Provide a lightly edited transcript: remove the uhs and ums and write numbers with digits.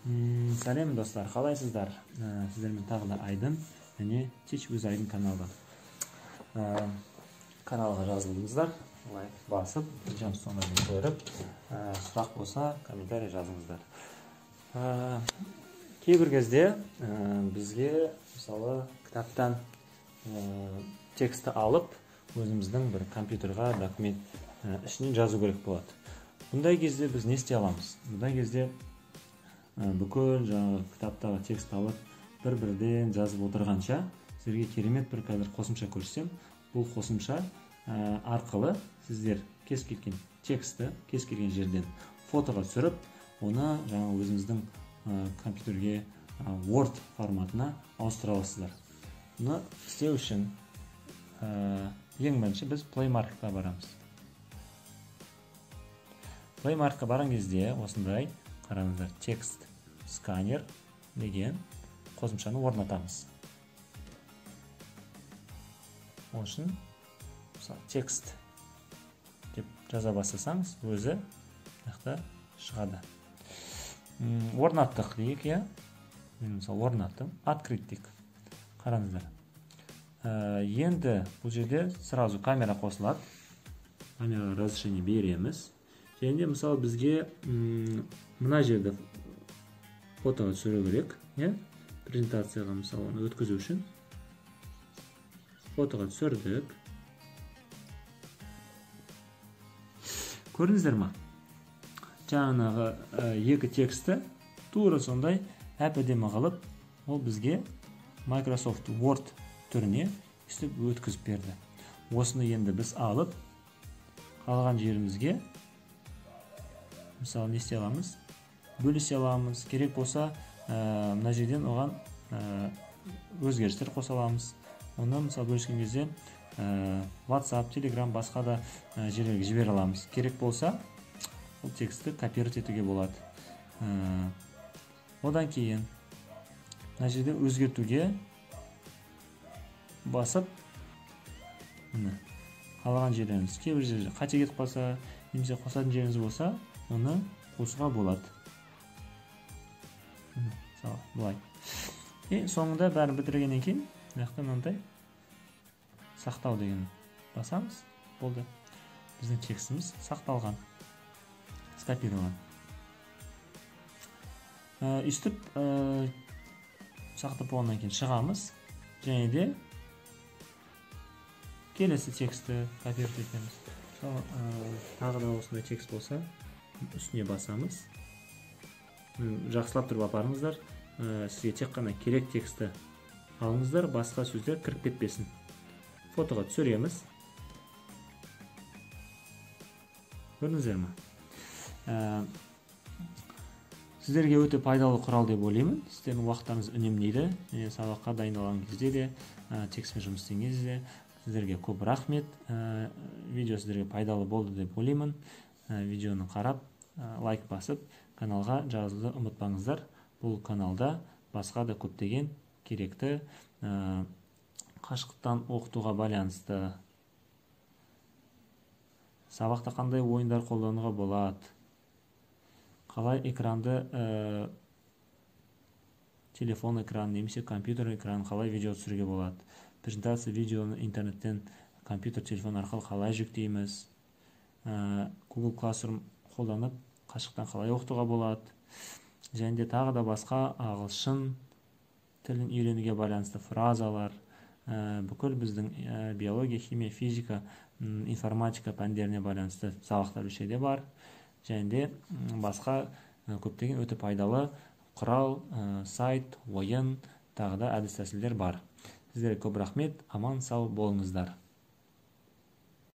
Сәлем достар, қалайсыздар? Сіздермен тағы да Айдын, және Teach with Айдын каналы. Каналға жазылдыңыздар, лайк басып, жан соңына көріп, сұрақ болса, комментарий жазыңыздар. Кейбір кезде бізге мысалы кітаптан тексті алып, өзіміздің бір компьютерға документ ішіне жазу керек болады. Бұндай кезде біз не істей аламыз? Бұндай кезде бүкіл жаңағы кітаптағы текст алып бір-бірден жазып отырғанша сіздерге керемет бір қазір қосымша көрсетсем. Бұл қосымша арқылы сіздер кез келген тексті кез келген жерден фотоға түсіріп, оны жаңа өзіңіздің компьютерге Word форматына ауыстыра аласыздар. Бұны істеу үшін ең бірінші біз Play Marketқа барамыз. Play Marketқа барған кезде осындай қараңыздар, текст сканер деген қосымшаны орнатамыз. Ол үшін текст деп жаза бастасаңыз, өзі жақта шығады. Орнаттық дейік, мен мысалы орнаттым, открыть дейік. Қараңыздар. Енді бұл жерде сразу камера қосылады. Камераға разрешение береміз. Және мысалы бізге мына жерде фотоға түсіру керек, презентацияға мысалы оны өткізу үшін фотоға түсірдік. Көрдіңіздер ма? Жаңағы екі тексті тура сондай әп-әдемі қылып, ол бізге Microsoft Word түріне істеп өткізіп берді. Осыны енді біз алып, қалған жерімізге мысалы не істей аламыз? Бөлісе аламыз. Керек болса, мына жерден оған өзгерістер қоса аламыз. Оны мысалы бөліскен кезде WhatsApp, Telegram, басқа да жерлерге жібере аламыз. Керек болса, ол тексті копировать етуге болады. Одан кейін мына жерде өзгертуге басып, қалаған жерлеріңіз кейбір жерде қате кетіп қалса, немесе қосатын жеріңіз болса, оны қосуға болады. Бұлай. Соңында бәрін бітіргеннен кейін, жақта мынандай сақтау деген басамыз. Болды. Біздің текстіміз сақталған, скопирован. Үстіп сақтап болғаннан кейін шығамыз. Және де келесі тексті копировать етеміз. Тағы да осындай текст болса, үстіне басамыз. Жақсылап тұрып апарыңыздар. Сізге тек қана керек тексті алыңыздар, басқа сөздер кіріп кетпесін. Фотоға түсіреміз. Көрдіңіздер ма? Сіздерге өте пайдалы құрал деп ойлаймын. Сіздердің уақыттарыңыз үнемдейді. Сабаққа дайындалған кезде де, текстпен жұмыс істеген кезде сіздерге көп рахмет. Видео сіздерге пайдалы болды деп ойлаймын. Видеоны қарап, лайк басып, каналға жазылуды ұмытпаңыздар. Бұл каналда басқа да көптеген керекті қашықтан оқытуға байланысты, сабақта қандай ойындар қолдануға болады, қалай экранды, телефон экран немесе компьютер экран қалай видео түсіруге болады, презентация видеоны интернеттен компьютер, телефон арқылы қалай жүктейміз, Google Classroom қолданып қашықтан қалай оқытуға болады, және де тағы да басқа ағылшын тілін үйренуге байланысты фразалар, бүкіл біздің биология, химия, физика, информатика пәндеріне байланысты сабақтар үшеде бар. Және де басқа көптеген өте пайдалы құрал, сайт, ойын, тағы да әдіс тәсілдер бар. Сіздерге көп рахмет, аман сау болыңыздар.